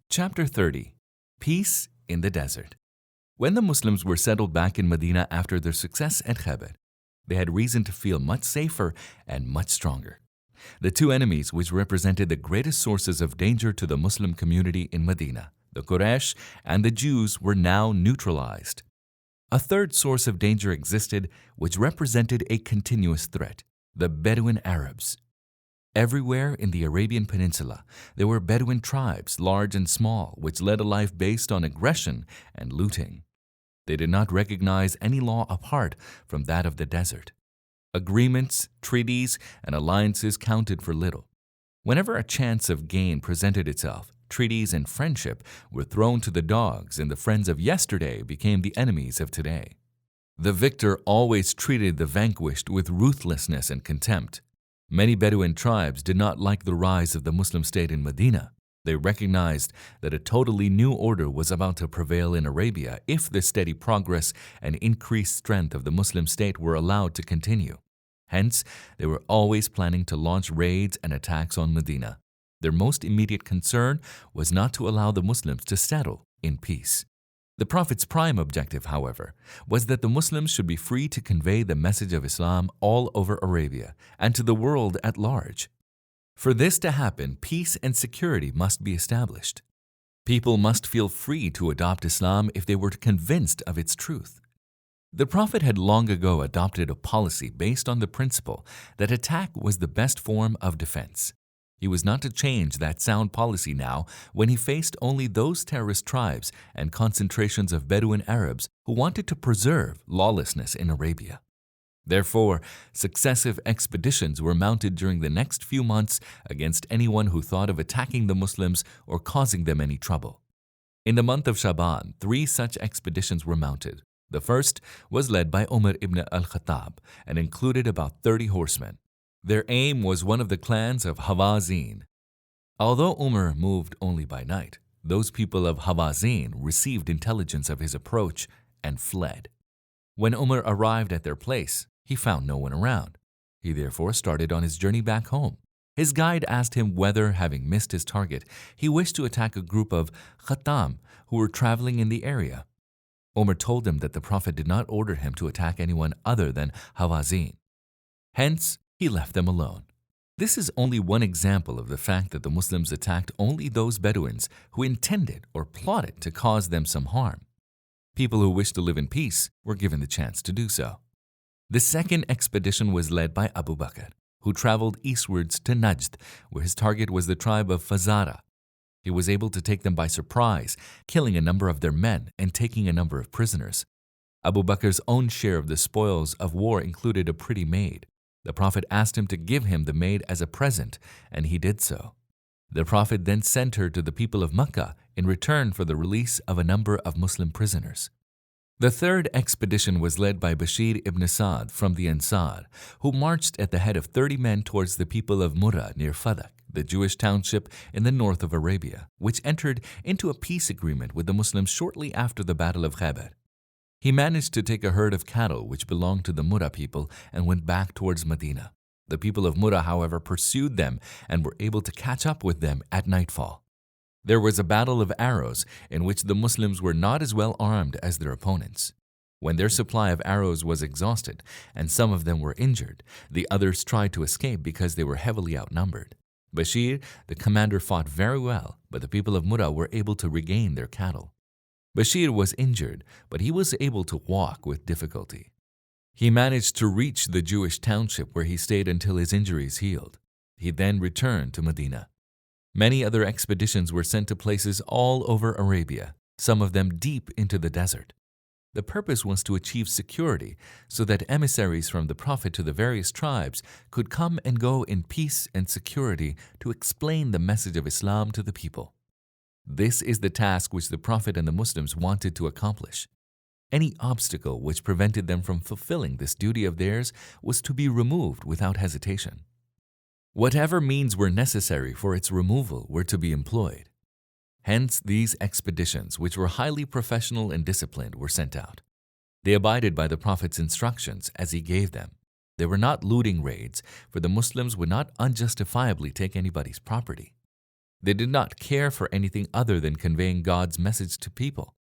Chapter 30. Peace in the Desert. When the Muslims were settled back in Medina after their success at Khaybar, they had reason to feel much safer and much stronger. The two enemies which represented the greatest sources of danger to the Muslim community in Medina, the Quraysh and the Jews, were now neutralized. A third source of danger existed which represented a continuous threat: the Bedouin Arabs. Everywhere in the Arabian Peninsula, there were Bedouin tribes, large and small, which led a life based on aggression and looting. They did not recognize any law apart from that of the desert. Agreements, treaties, and alliances counted for little. Whenever a chance of gain presented itself, treaties and friendship were thrown to the dogs, and the friends of yesterday became the enemies of today. The victor always treated the vanquished with ruthlessness and contempt. Many Bedouin tribes did not like the rise of the Muslim state in Medina. They recognized that a totally new order was about to prevail in Arabia if the steady progress and increased strength of the Muslim state were allowed to continue. Hence, they were always planning to launch raids and attacks on Medina. Their most immediate concern was not to allow the Muslims to settle in peace. The Prophet's prime objective, however, was that the Muslims should be free to convey the message of Islam all over Arabia and to the world at large. For this to happen, peace and security must be established. People must feel free to adopt Islam if they were convinced of its truth. The Prophet had long ago adopted a policy based on the principle that attack was the best form of defense. He was not to change that sound policy now when he faced only those terrorist tribes and concentrations of Bedouin Arabs who wanted to preserve lawlessness in Arabia. Therefore, successive expeditions were mounted during the next few months against anyone who thought of attacking the Muslims or causing them any trouble. In the month of Shaban, 3 such expeditions were mounted. The first was led by Umar ibn al-Khattab and included about 30 horsemen. Their aim was one of the clans of Hawazin. Although Umar moved only by night, those people of Hawazin received intelligence of his approach and fled. When Umar arrived at their place, he found no one around. He therefore started on his journey back home. His guide asked him whether, having missed his target, he wished to attack a group of Khattam who were traveling in the area. Umar told him that the Prophet did not order him to attack anyone other than Hawazin. Hence, he left them alone. This is only one example of the fact that the Muslims attacked only those Bedouins who intended or plotted to cause them some harm. People who wished to live in peace were given the chance to do so. The second expedition was led by Abu Bakr, who traveled eastwards to Najd, where his target was the tribe of Fazara. He was able to take them by surprise, killing a number of their men and taking a number of prisoners. Abu Bakr's own share of the spoils of war included a pretty maid. The Prophet asked him to give him the maid as a present, and he did so. The Prophet then sent her to the people of Mecca in return for the release of a number of Muslim prisoners. The third expedition was led by Bashir ibn Sa'd from the Ansar, who marched at the head of 30 men towards the people of Murrah near Fadak, the Jewish township in the north of Arabia, which entered into a peace agreement with the Muslims shortly after the Battle of Khaybar. He managed to take a herd of cattle which belonged to the Murrah people and went back towards Medina. The people of Murrah, however, pursued them and were able to catch up with them at nightfall. There was a battle of arrows in which the Muslims were not as well armed as their opponents. When their supply of arrows was exhausted and some of them were injured, the others tried to escape because they were heavily outnumbered. Bashir, the commander, fought very well, but the people of Murrah were able to regain their cattle. Bashir was injured, but he was able to walk with difficulty. He managed to reach the Jewish township where he stayed until his injuries healed. He then returned to Medina. Many other expeditions were sent to places all over Arabia, some of them deep into the desert. The purpose was to achieve security so that emissaries from the Prophet to the various tribes could come and go in peace and security to explain the message of Islam to the people. This is the task which the Prophet and the Muslims wanted to accomplish. Any obstacle which prevented them from fulfilling this duty of theirs was to be removed without hesitation. Whatever means were necessary for its removal were to be employed. Hence, these expeditions, which were highly professional and disciplined, were sent out. They abided by the Prophet's instructions as he gave them. They were not looting raids, for the Muslims would not unjustifiably take anybody's property. They did not care for anything other than conveying God's message to people.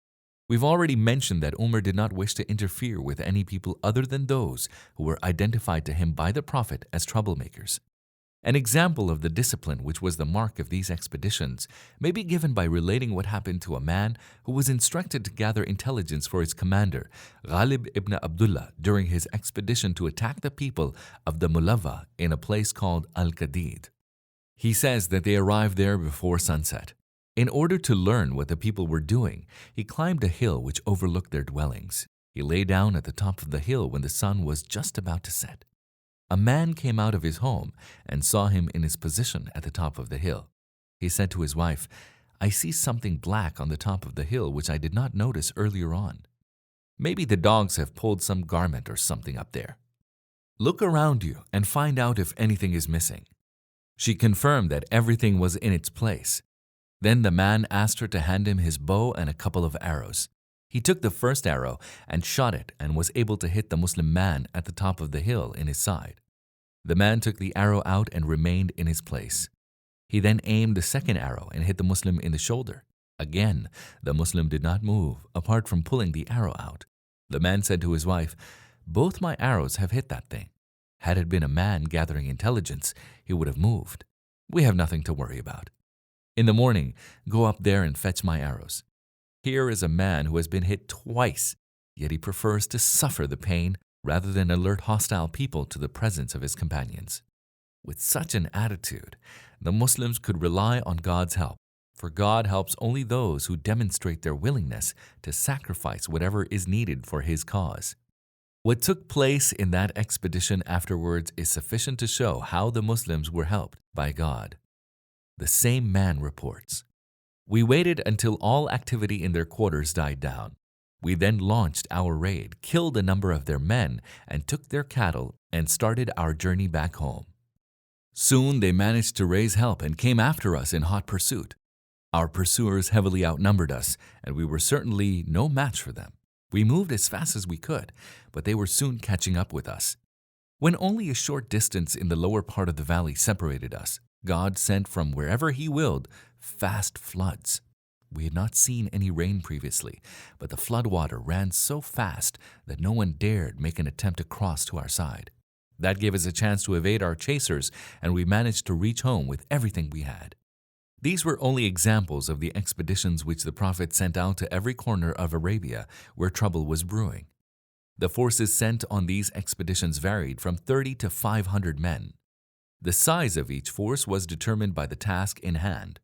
We've already mentioned that Umar did not wish to interfere with any people other than those who were identified to him by the Prophet as troublemakers. An example of the discipline which was the mark of these expeditions may be given by relating what happened to a man who was instructed to gather intelligence for his commander, Ghalib ibn Abdullah, during his expedition to attack the people of the Mulava in a place called Al-Qadid. He says that they arrived there before sunset. In order to learn what the people were doing, he climbed a hill which overlooked their dwellings. He lay down at the top of the hill when the sun was just about to set. A man came out of his home and saw him in his position at the top of the hill. He said to his wife, "I see something black on the top of the hill which I did not notice earlier on. Maybe the dogs have pulled some garment or something up there. Look around you and find out if anything is missing." She confirmed that everything was in its place. Then the man asked her to hand him his bow and a couple of arrows. He took the first arrow and shot it and was able to hit the Muslim man at the top of the hill in his side. The man took the arrow out and remained in his place. He then aimed the second arrow and hit the Muslim in the shoulder. Again, the Muslim did not move, apart from pulling the arrow out. The man said to his wife, "Both my arrows have hit that thing. Had it been a man gathering intelligence, he would have moved. We have nothing to worry about. In the morning, go up there and fetch my arrows. Here is a man who has been hit twice, yet he prefers to suffer the pain rather than alert hostile people to the presence of his companions." With such an attitude, the Muslims could rely on God's help, for God helps only those who demonstrate their willingness to sacrifice whatever is needed for His cause. What took place in that expedition afterwards is sufficient to show how the Muslims were helped by God. The same man reports, "We waited until all activity in their quarters died down. We then launched our raid, killed a number of their men, and took their cattle and started our journey back home. Soon they managed to raise help and came after us in hot pursuit. Our pursuers heavily outnumbered us, and we were certainly no match for them. We moved as fast as we could, but they were soon catching up with us. When only a short distance in the lower part of the valley separated us, God sent from wherever He willed fast floods. We had not seen any rain previously, but the floodwater ran so fast that no one dared make an attempt to cross to our side. That gave us a chance to evade our chasers, and we managed to reach home with everything we had." These were only examples of the expeditions which the Prophet sent out to every corner of Arabia where trouble was brewing. The forces sent on these expeditions varied from 30 to 500 men. The size of each force was determined by the task in hand.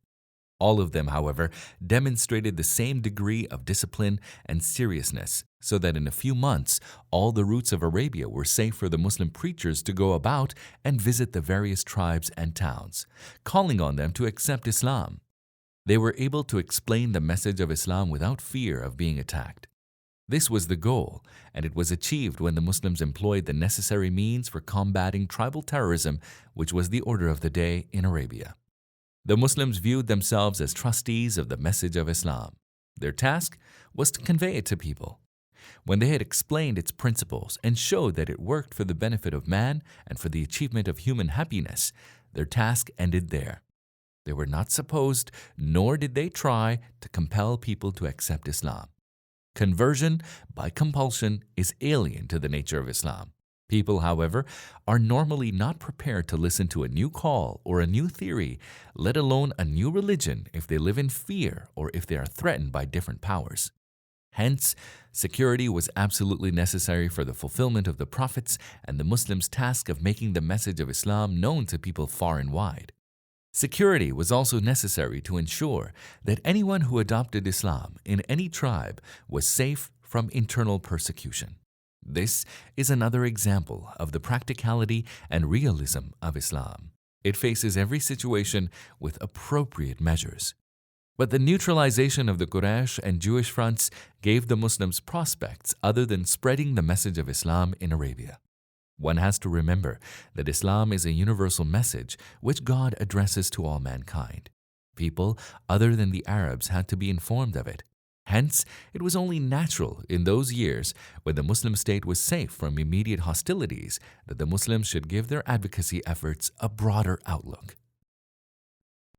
All of them, however, demonstrated the same degree of discipline and seriousness, so that in a few months all the routes of Arabia were safe for the Muslim preachers to go about and visit the various tribes and towns, calling on them to accept Islam. They were able to explain the message of Islam without fear of being attacked. This was the goal, and it was achieved when the Muslims employed the necessary means for combating tribal terrorism, which was the order of the day in Arabia. The Muslims viewed themselves as trustees of the message of Islam. Their task was to convey it to people. When they had explained its principles and showed that it worked for the benefit of man and for the achievement of human happiness, their task ended there. They were not supposed, nor did they try, to compel people to accept Islam. Conversion by compulsion is alien to the nature of Islam. People, however, are normally not prepared to listen to a new call or a new theory, let alone a new religion, if they live in fear or if they are threatened by different powers. Hence, security was absolutely necessary for the fulfillment of the Prophet's and the Muslims' task of making the message of Islam known to people far and wide. Security was also necessary to ensure that anyone who adopted Islam in any tribe was safe from internal persecution. This is another example of the practicality and realism of Islam. It faces every situation with appropriate measures. But the neutralization of the Quraysh and Jewish fronts gave the Muslims prospects other than spreading the message of Islam in Arabia. One has to remember that Islam is a universal message which God addresses to all mankind. People other than the Arabs had to be informed of it. Hence, it was only natural in those years when the Muslim state was safe from immediate hostilities that the Muslims should give their advocacy efforts a broader outlook.